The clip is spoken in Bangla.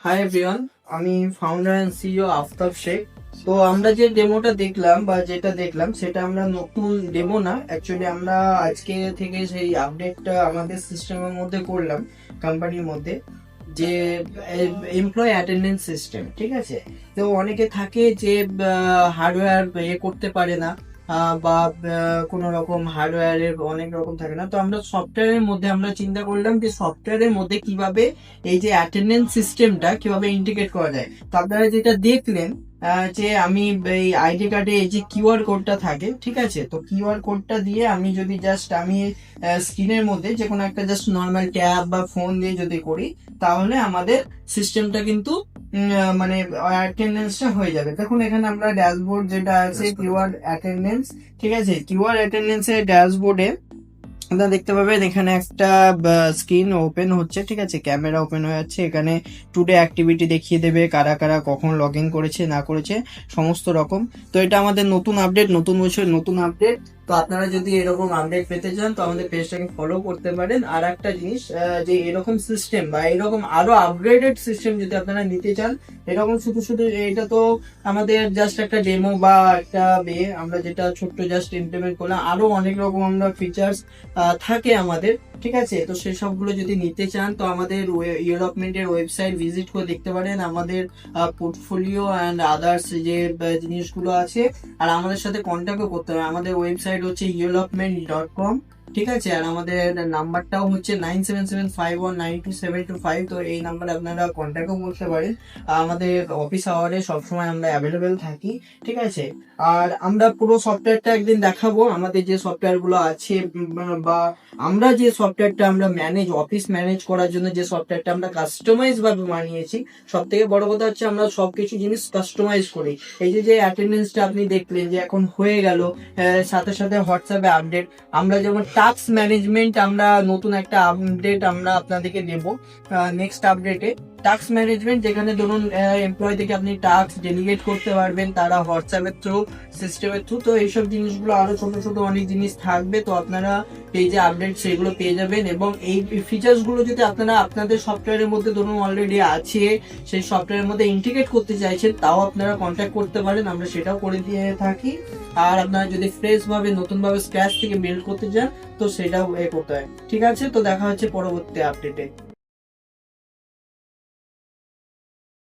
হাই এভরিওয়ান, আমি founder and CEO Aftab Sheikh. তো আমরা যে ডেমোটা দেখলাম বা যেটা দেখলাম সেটা আমরা নতুন ডেমো না, অ্যাকচুয়ালি আমরা আজকে থেকে সেই আপডেটটা আমাদের সিস্টেমের মধ্যে করলাম কোম্পানির মধ্যে, যে এমপ্লয় অ্যাটেন্ডেন্স সিস্টেম। ঠিক আছে, তো অনেকে থাকে যে হার্ডওয়্যার করতে পারে না, বা কোনো রকম হার্ডওয়্যারের অনেক রকম থাকে না। তো আমরা সফটওয়্যারের মধ্যে আমরা চিন্তা করলাম যে সফটওয়্যারের মধ্যে কিভাবে এই যে অ্যাটেন্ডেন্স সিস্টেমটা কিভাবে ইন্টিগ্রেট করা যায়। তো আপনারা যেটা দেখলেন যে আমি এই আইডি কার্ডে এই যে কিউআর কোডটা থাকে, ঠিক আছে, তো কিউআর কোডটা দিয়ে আমি যদি জাস্ট আমি স্ক্রিনের মধ্যে যে কোনো একটা জাস্ট নর্মাল ট্যাব বা ফোন দিয়ে যদি করি, তাহলে আমাদের সিস্টেমটা কিন্তু মানে অ্যাটেন্ডেন্সটা হয়ে যাবে। দেখুন এখানে আমরা ড্যাশবোর্ড যেটা আছে কিউআর অ্যাটেন্ডেন্স, ঠিক আছে, কিউআর অ্যাটেন্ডেন্সের ড্যাশবোর্ডে আপনারা দেখতে পাবেন এখানে একটা স্ক্রিন ওপেন হচ্ছে, ঠিক আছে, ক্যামেরা ওপেন হয়ে যাচ্ছে। এখানে টুডে অ্যাক্টিভিটি দেখিয়ে দেবে, কারা কারা কখন লগ ইন করেছে না করেছে সমস্ত রকম। তো এটা আমাদের নতুন আপডেট, নতুন বছরের নতুন আপডেট। তো আপনারা যদি এরকম আপডেট পেতে চান তো আমাদের পেজটাকে ফলো করতে পারেন। আর একটা জিনিস, যে এরকম সিস্টেম বা এরকম আরো আপগ্রেডেড সিস্টেম যদি আপনারা নিতে চান, এরকম শুধু শুধু এটা তো আমাদের জাস্ট একটা ডেমো বা একটা আমরা যেটা ছোট্ট জাস্ট ইমপ্লিমেন্ট করলাম, আরো অনেক রকম আমরা ফিচার্স থাকে আমাদের, ঠিক আছে। তো সেই সবগুলো যদি নিতে চান তো আমাদের ডেভেলপমেন্টের ওয়েবসাইট ভিজিট করে দেখতে পারেন, আমাদের পোর্টফোলিও অ্যান্ড আদার্স যে জিনিসগুলো আছে। আর আমাদের সাথে কন্ট্যাক্টও করতে হবে। আমাদের ওয়েবসাইট হচ্ছে development.com, ঠিক আছে। আর আমাদের নাম্বারটাও হচ্ছে 9775192725। তো এই নাম্বারে আপনারা কন্ট্যাক্টও করতে পারেন। আমাদের অফিস আওয়ারে সবসময় আমরা অ্যাভেলেবেল থাকি, ঠিক আছে। আর আমরা পুরো সফটওয়্যারটা একদিন দেখাবো, আমাদের যে সফটওয়্যার গুলো আছে বা আমরা যে সফটওয়্যারটা আমরা অফিস ম্যানেজ করার জন্য যে সফটওয়্যারটা আমরা কাস্টমাইজ ভাবে বানিয়েছি। সব থেকে বড় কথা হচ্ছে আমরা সবকিছু জিনিস কাস্টমাইজ করি। এই যে অ্যাটেন্ডেন্সটা আপনি দেখলেন যে এখন হয়ে গেল, সাথে সাথে হোয়াটসঅ্যাপে আপডেট। আমরা যেমন টাস্ক ম্যানেজমেন্ট, আমরা নতুন একটা আপডেট আমরা আপনাদেরকে দেব নেক্সট আপডেটে। টাস্ক ম্যানেজমেন্ট, যেখানে ধরুন এমপ্লয় থেকে আপনি টাস্ক ডেলিগেট করতে পারবেন তারা হোয়াটসঅ্যাপের থ্রু, সিস্টেমের থ্রু। তো এইসব জিনিসগুলো আরো ছোট ছোট অনেক জিনিস থাকবে, তো আপনারা পেজে আপডেট সেগুলো পেয়ে যাবেন। এবং এই ফিচার্স গুলো যদি আপনারা আপনাদের সফটওয়্যারের মধ্যে ধরুন অলরেডি আছে, সেই সফটওয়্যারের মধ্যে ইন্টিগ্রেট করতে চাইছেন, তাও আপনারা কন্ট্যাক্ট করতে পারেন, আমরা সেটাও করে দিয়ে থাকি। আর আপনারা যদি ফ্রেশ ভাবে নতুন ভাবে স্ক্র্যাচ থেকে বিল্ড করতে চান তো সেটাও করতে হয়। ঠিক আছে, তো দেখা হচ্ছে পরবর্তী আপডেটে।